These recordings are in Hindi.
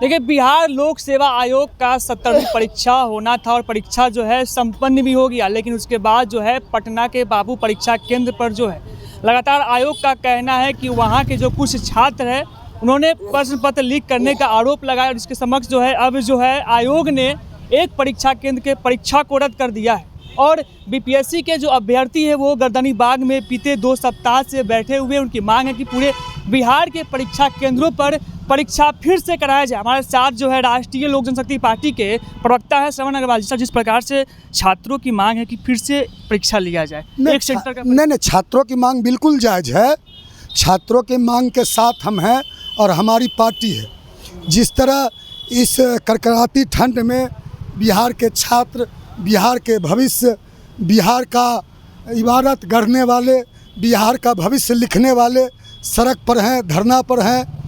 देखिए, बिहार लोक सेवा आयोग का 70वीं परीक्षा होना था और परीक्षा जो है संपन्न भी हो गया, लेकिन उसके बाद जो है पटना के बाबू परीक्षा केंद्र पर जो है लगातार आयोग का कहना है कि वहाँ के जो कुछ छात्र हैं उन्होंने प्रश्न पत्र लीक करने का आरोप लगाया और इसके समक्ष जो है अब जो है आयोग ने एक परीक्षा केंद्र के परीक्षा को रद्द कर दिया है। और बीपीएससी के जो अभ्यर्थी है वो गर्दनीबाग में बीते 2 सप्ताह से बैठे हुए, उनकी मांग है कि पूरे बिहार के परीक्षा केंद्रों पर परीक्षा फिर से कराया जाए। हमारे साथ जो है राष्ट्रीय लोक जनशक्ति पार्टी के प्रवक्ता है श्रवण अग्रवाल जी। जिस प्रकार से छात्रों की मांग है कि फिर से परीक्षा लिया जाए, एक सेंटर का नहीं, छात्रों की मांग बिल्कुल जायज़ है। छात्रों की मांग के साथ हम हैं और हमारी पार्टी है। जिस तरह इस कड़कड़ाती ठंड में बिहार के छात्र, बिहार के भविष्य, बिहार का इमारत गढ़ने वाले, बिहार का भविष्य लिखने वाले सड़क पर हैं, धरना पर हैं,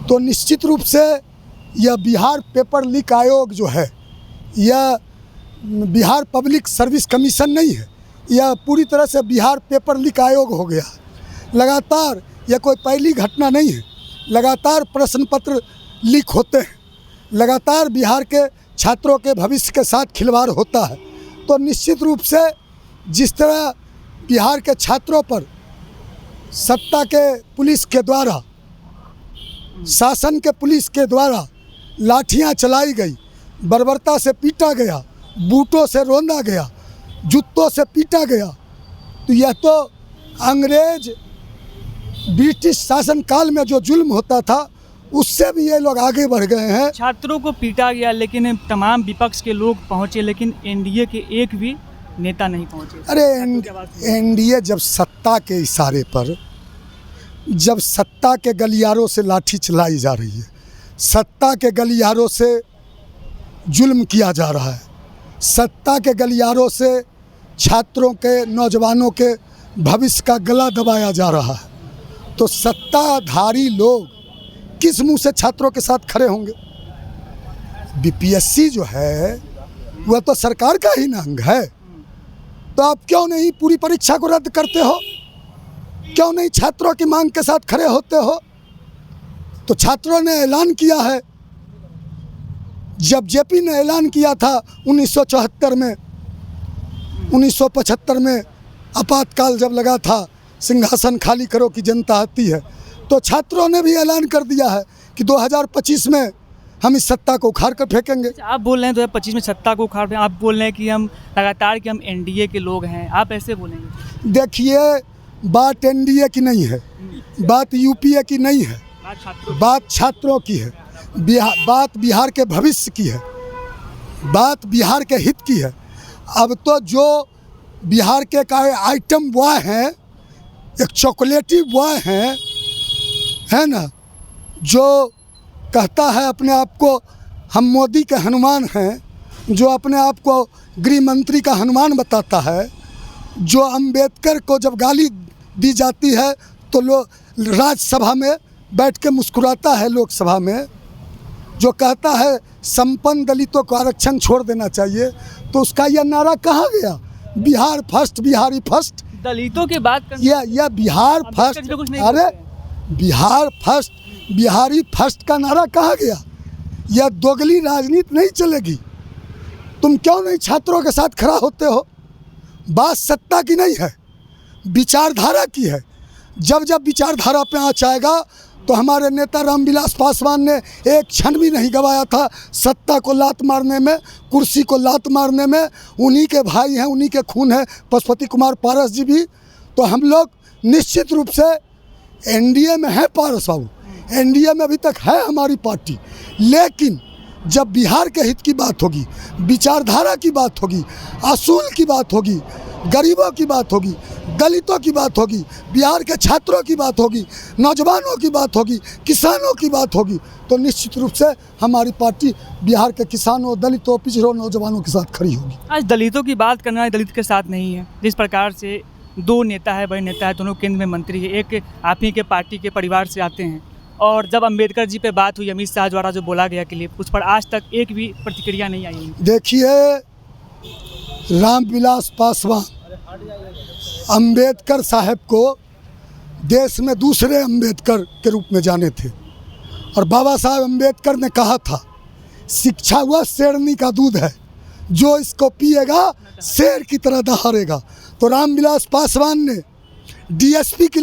तो निश्चित रूप से यह बिहार पेपर लीक आयोग जो है, यह बिहार पब्लिक सर्विस कमीशन नहीं है, यह पूरी तरह से बिहार पेपर लीक आयोग हो गया। लगातार यह कोई पहली घटना नहीं है, लगातार प्रश्न पत्र लीक होते हैं, लगातार बिहार के छात्रों के भविष्य के साथ खिलवाड़ होता है। तो निश्चित रूप से जिस तरह बिहार के छात्रों पर सत्ता के पुलिस के द्वारा, शासन के पुलिस के द्वारा लाठियां चलाई गई, बर्बरता से पीटा गया, बूटों से रौंदा गया, जूतों से पीटा गया, तो यह तो अंग्रेज ब्रिटिश शासन काल में जो जुल्म होता था उससे भी ये लोग आगे बढ़ गए हैं। छात्रों को पीटा गया, लेकिन तमाम विपक्ष के लोग पहुंचे, लेकिन एनडीए के एक भी नेता नहीं पहुंचे। अरे एनडीए जब सत्ता के इशारे पर, जब सत्ता के गलियारों से लाठी चलाई जा रही है, सत्ता के गलियारों से जुल्म किया जा रहा है, सत्ता के गलियारों से छात्रों के, नौजवानों के भविष्य का गला दबाया जा रहा है, तो सत्ताधारी लोग किस मुंह से छात्रों के साथ खड़े होंगे? बीपीएससी जो है वह तो सरकार का ही अंग है, तो आप क्यों नहीं पूरी परीक्षा को रद्द करते हो? क्यों नहीं छात्रों की मांग के साथ खड़े होते हो? तो छात्रों ने ऐलान किया है, जब जेपी ने ऐलान किया था 1974 में, 1975 में आपातकाल जब लगा था, सिंहासन खाली करो कि जनता आती है, तो छात्रों ने भी ऐलान कर दिया है कि 2025 में हम इस सत्ता को उखाड़ कर फेंकेंगे। आप बोल रहे हैं 2025 में सत्ता को उखाड़ फेंकेंगे, आप बोल रहे हैं कि हम लगातार कि हम एनडीए के लोग हैं, आप ऐसे बोलेंगे? देखिए, बात एनडीए की नहीं है, बात यूपीए की नहीं है, बात छात्रों की है, बात बिहार के भविष्य की है, बात बिहार के हित की है। अब तो जो बिहार के का आइटम बॉय हैं, एक चॉकलेटी बॉय हैं, है ना, जो कहता है अपने आप को हम मोदी के हनुमान हैं, जो अपने आप को गृह मंत्री का हनुमान बताता है, जो अंबेडकर को जब गाली दी जाती है तो लोग राज्यसभा में बैठ के मुस्कुराता है, लोकसभा में जो कहता है संपन्न दलितों को आरक्षण छोड़ देना चाहिए, तो उसका यह नारा कहाँ गया? Bihar first, Bihari first. दलितों की बात यह बिहार फर्स्ट, अरे बिहार फर्स्ट, बिहारी फर्स्ट का नारा कहाँ गया? यह दोगली राजनीति नहीं चलेगी। तुम क्यों नहीं छात्रों के साथ खड़ा होते हो? बात सत्ता की नहीं है, विचारधारा की है। जब जब विचारधारा पे आँच आएगा तो हमारे नेता रामविलास पासवान ने एक क्षण भी नहीं गवाया था सत्ता को लात मारने में, कुर्सी को लात मारने में। उन्हीं के भाई हैं, उन्हीं के खून है पशुपति कुमार पारस जी भी। तो हम लोग निश्चित रूप से एनडीए में है, पारस बाबू, एनडीए में अभी तक है हमारी पार्टी, लेकिन जब बिहार के हित की बात होगी, विचारधारा की बात होगी, असूल की बात होगी, गरीबों की बात होगी, दलितों की बात होगी, बिहार के छात्रों की बात होगी, नौजवानों की बात होगी, किसानों की बात होगी, तो निश्चित रूप से हमारी पार्टी बिहार के किसानों, दलितों, पिछड़ों, नौजवानों के साथ खड़ी होगी। आज दलितों की बात करना दलित के साथ नहीं है। जिस प्रकार से 2 नेता है, बड़े नेता है, दोनों केंद्र में मंत्री है, एक आप ही के पार्टी के परिवार से आते हैं, और जब अंबेडकर जी पे बात हुई अमित शाह द्वारा जो बोला गया क्लिप, उस पर आज तक एक भी प्रतिक्रिया नहीं आई। देखिए, रामविलास पासवान अंबेडकर साहब को देश में दूसरे अंबेडकर के रूप में जाने थे, और बाबा साहब अम्बेडकर ने कहा था, शिक्षा वह शेरनी का दूध है, जो इसको पिएगा शेर की तरह दहाड़ेगा। तो रामविलास पासवान ने डीएसपी की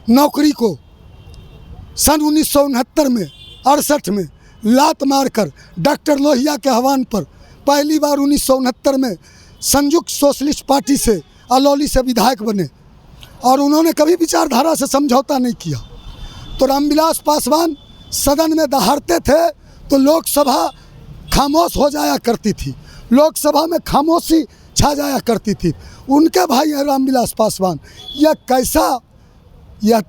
नौकरी को सन 1969 में 68 में लात मारकर डॉक्टर लोहिया के आह्वान पर पहली बार 1969 में संयुक्त सोशलिस्ट पार्टी से अलौली से विधायक बने और उन्होंने कभी विचारधारा से समझौता नहीं किया। तो रामविलास पासवान सदन में दहाड़ते थे तो लोकसभा खामोश हो जाया करती थी, लोकसभा में खामोशी छा जाया करती थी। उनके भाई हैं रामविलास पासवान। यह कैसा, यह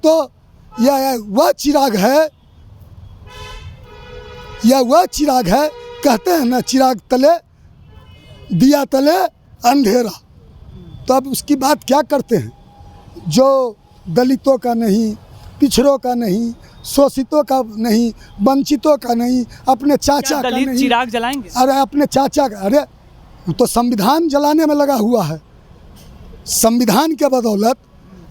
वह चिराग है, यह वह चिराग है, कहते हैं ना चिराग तले दिया तले अंधेरा। तो अब उसकी बात क्या करते हैं, जो दलितों का नहीं, पिछड़ों का नहीं, शोषितों का नहीं, वंचितों का नहीं, अपने चाचा का नहीं, चिराग जलाएंगे? अरे अपने चाचा का, अरे तो संविधान जलाने में लगा हुआ है। संविधान के बदौलत,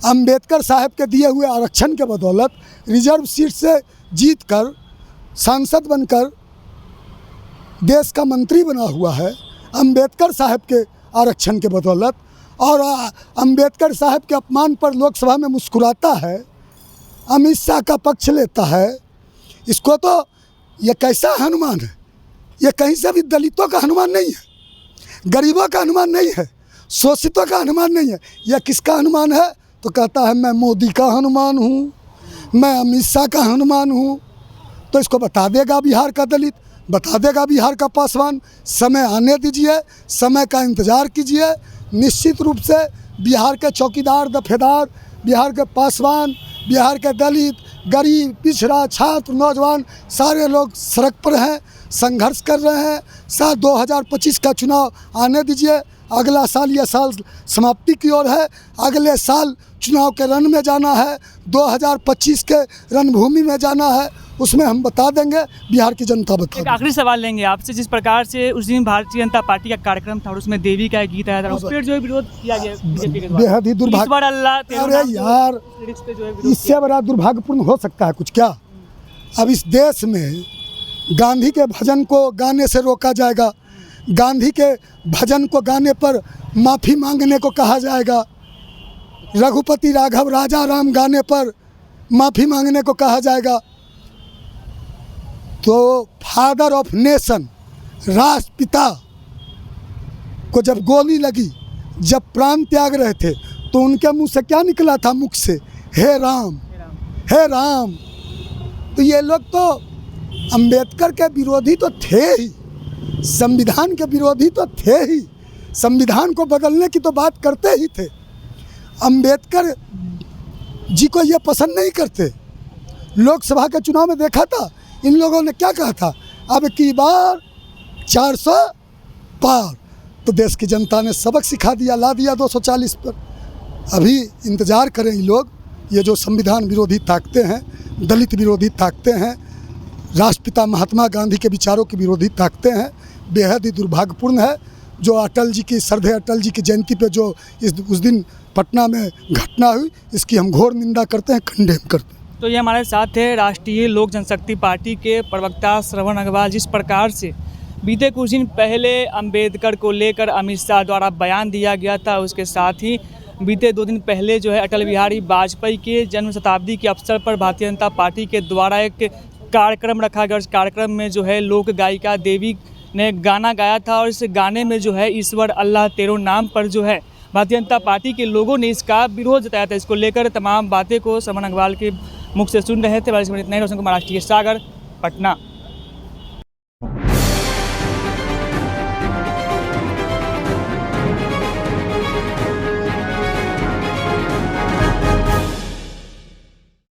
अंबेडकर साहब के दिए हुए आरक्षण के बदौलत रिजर्व सीट से जीतकर सांसद बनकर देश का मंत्री बना हुआ है, अंबेडकर साहब के आरक्षण के बदौलत। और अंबेडकर साहब के अपमान पर लोकसभा में मुस्कुराता है, अमित शाह का पक्ष लेता है। इसको तो ये कैसा हनुमान है, ये कहीं से भी दलितों का हनुमान नहीं है, गरीबों का हनुमान नहीं है, शोषितों का हनुमान नहीं है। यह किसका हनुमान है? तो कहता है मैं मोदी का हनुमान हूँ, मैं अमित शाह का हनुमान हूँ। तो इसको बता देगा बिहार का दलित, बता देगा बिहार का पासवान। समय आने दीजिए, समय का इंतज़ार कीजिए। निश्चित रूप से बिहार के चौकीदार, दफेदार, बिहार के पासवान, बिहार के दलित, गरीब, पिछड़ा, छात्र, नौजवान सारे लोग सड़क पर हैं, संघर्ष कर रहे हैं। साल 2025 का चुनाव आने दीजिए। अगला साल, यह साल समाप्ति की ओर है, अगले साल चुनाव के रण में जाना है, 2025 के रणभूमि में जाना है। उसमें हम बता देंगे, बिहार की जनता बता देगी। आखिरी सवाल लेंगे आपसे, जिस प्रकार से उस दिन भारतीय जनता पार्टी का कार्यक्रम था और उसमें देवी का एक गीत आया था, उस पर जो विरोध किया गया बीजेपी के द्वारा, बेहद ही दुर्भाग्य। अरे यार, इससे बड़ा दुर्भाग्यपूर्ण हो सकता है कुछ क्या? अब इस देश में गांधी के भजन को गाने से रोका जाएगा, गांधी के भजन को गाने पर माफ़ी मांगने को कहा जाएगा, रघुपति राघव राजा राम गाने पर माफ़ी मांगने को कहा जाएगा। तो फादर ऑफ नेशन, राष्ट्रपिता को जब गोली लगी, जब प्राण त्याग रहे थे, तो उनके मुंह से क्या निकला था? मुख से हे राम, हे राम। तो ये लोग तो अंबेडकर के विरोधी तो थे ही, संविधान के विरोधी तो थे ही, संविधान को बदलने की तो बात करते ही थे। अंबेडकर जी को ये पसंद नहीं करते। लोकसभा के चुनाव में देखा था, इन लोगों ने क्या कहा था? अब की बार 400 पार। तो देश की जनता ने सबक सिखा दिया, ला दिया 240 पर। अभी इंतज़ार करें ये लोग, ये जो संविधान विरोधी ताकतें हैं, दलित विरोधी ताकतें हैं, राष्ट्रपिता महात्मा गांधी के विचारों की विरोधी ताकतें हैं। बेहद ही दुर्भाग्यपूर्ण है जो अटल जी की, श्रद्धेय अटल जी की जयंती पे जो उस दिन पटना में घटना हुई, इसकी हम घोर निंदा करते हैं, कंडेम करते हैं। तो ये हमारे साथ थे राष्ट्रीय लोक जनशक्ति पार्टी के प्रवक्ता श्रवण अग्रवाल। जिस प्रकार से बीते कुछ दिन पहले अंबेडकर को लेकर अमित शाह द्वारा बयान दिया गया था, उसके साथ ही बीते 2 दिन पहले जो है अटल बिहारी वाजपेयी के जन्म शताब्दी के अवसर पर भारतीय जनता पार्टी के द्वारा एक कार्यक्रम रखा गया। उस कार्यक्रम में जो है लोक गायिका देवी ने गाना गाया था और इस गाने में जो है ईश्वर अल्लाह तेरो नाम पर जो है भारतीय जनता पार्टी के लोगों ने इसका विरोध जताया था। इसको लेकर तमाम बातें को श्रवण अग्रवाल के मुख से सुन रहे थे। इतना ही, रोशन कुमार, राष्ट्रीय सागर, पटना।